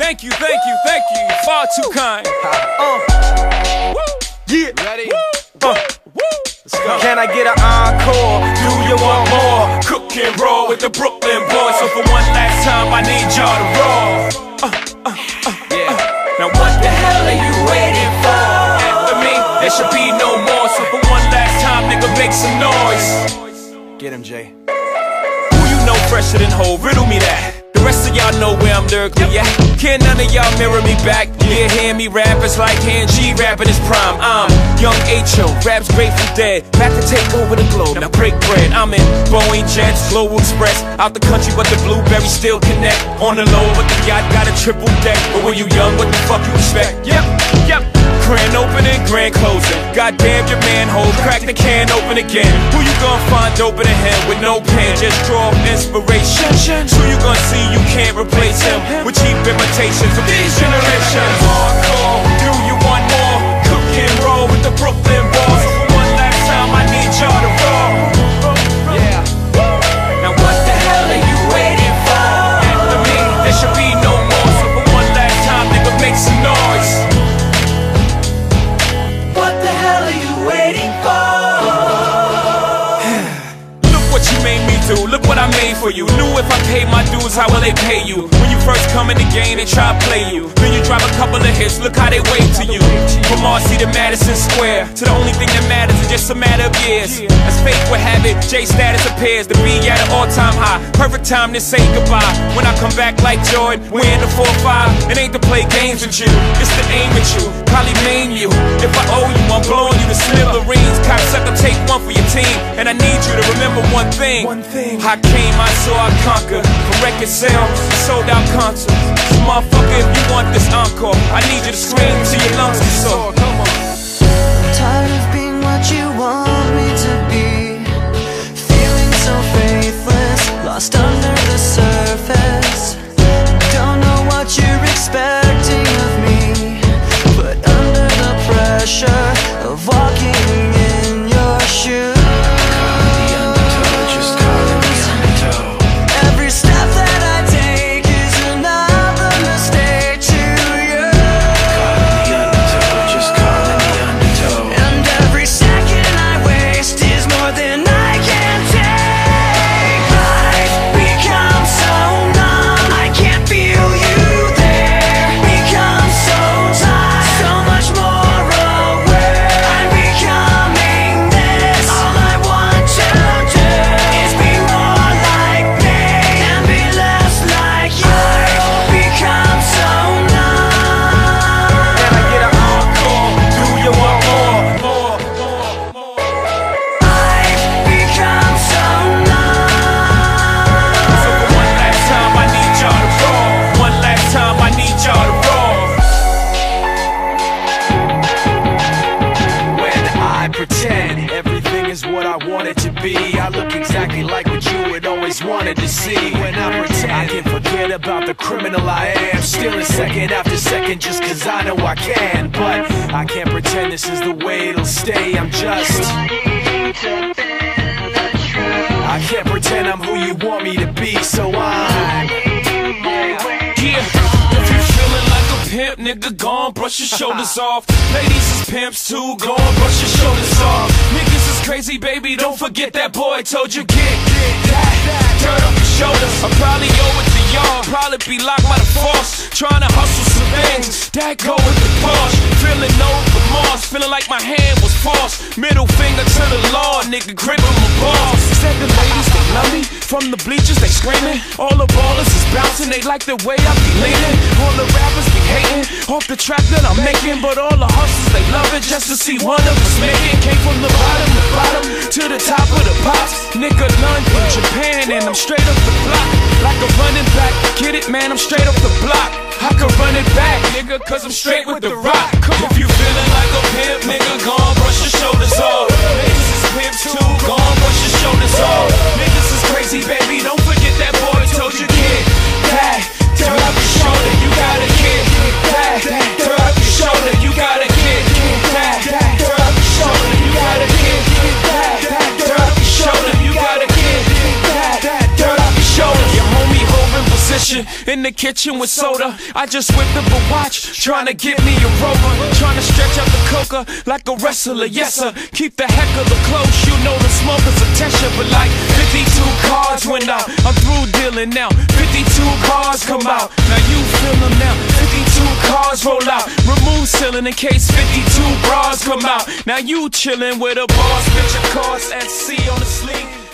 Thank you, far too kind. Yeah. Ready? Let's go. Can I get an encore? Do you want more? Cook and roll with the Brooklyn boys. So for one last time, I need y'all to roll. Yeah. Now what the hell are you waiting for? After me, there should be no more. So for one last time, nigga, make some noise. Get him, Jay. Who you know fresher than Ho? Riddle me that. The rest of y'all know where I'm lyrically at. Can none of y'all mirror me back? Yeah, hear me rap, it's like hand G rapping his prime. I'm young H.O., raps Grateful Dead, back to take over the globe, now break bread. I'm in Boeing Jets, Global Express, out the country but the blueberries still connect. On the low but the yacht got a triple deck. But when you young, what the fuck you expect? Yep. Grand opening, grand closing. Goddamn your manhole, crack the can open again. Who you gonna find open in him with no pen? Just draw inspiration. Who you gonna see you can't replace him with cheap imitations of these generations? Hardcore, do you want more? Cook and roll with the Brooklyn boys. So for one last time, I need y'all to roll. Yeah. Now what the hell are you waiting for? After me, there should be no more. So for one last time, nigga, make some noise. Look what I made for you. Knew if I paid my dues, how will they pay you? When you first come in the game, they try to play you. Then you drop a couple of hits, look how they wave to you. From Marcy to Madison Square, to the only thing that matters is just a matter of years. As fate would have it, J status appears to be at an all-time high. Perfect time to say goodbye. When I come back like Jordan, we're in the 4-5. It ain't to play games with you, it's to aim at you. Probably maim you. If I owe you, I'm blowing you to smithereens. Cocksucker, take one for your team. And I need you to remember one thing. I came, I saw, I conquered. From record sales, sold out concerts. So motherfucker, if you want this encore, I need you to scream till your lungs get sore. Come on. I'm tired of being what you want me to be. Feeling so faithless, lost under the surface. Don't know what you're expecting of me, but under the pressure of walking in your shoes. Wanted to see when I pretend I can forget about the criminal I am. Stealing second after second just cause I know I can. But I can't pretend this is the way it'll stay. I'm just I can't pretend I'm who you want me to be. So I'm if you feeling like a pimp, nigga, gon' brush your shoulders off. Ladies is pimps too, gon' brush your shoulders off. Niggas is crazy, baby, don't forget that boy told you get that. Dirt up your shoulders, I probably owe it to y'all. Probably be locked by the force, trying to hustle some things that go with the Porsche. Feeling no remorse, feeling like my hand was forced. Middle finger to the law, nigga, gripping my balls. Said the ladies, they love me, from the bleachers they screaming. All the ballers is bouncing, they like the way I be leaning. All the rappers be hating, off the track that I'm making. But all the hustlers, they love it just to see one of us make it. Came from the bottom to the top of the pops. Nigga, London, Japan, and I'm straight up the block. Like a running back, get it, man, I'm straight up the block. I can run it back, nigga, cause I'm straight with the rock. If you feeling like a pimp, nigga, gon' brush your shoulders off. Niggas is pimps too, gon' brush your shoulders off. Niggas is crazy, baby, don't forget that boy told you get that. Dirt up your shoulder, you gotta get that. Dirt up your shoulder, you gotta get that. Dirt up your shoulder, you gotta get that. Dirt up your shoulder, you gotta get that. Dirt up your shoulder. Your homie hovering position. kitchen, in the kitchen with soda. I just whipped up a watch, trying to get me a rover. Trying to stretch out the coca like a wrestler, yes sir. Keep the heck of the close, you know the smoker's a tester. But like 52 cards went out, I'm through dealing now. 52 cars come out, now you feel them now. 52 cars roll out, remove ceiling in case 52 bras come out. Now you chillin' with a boss, bitch, of course, at sea on the sleeve.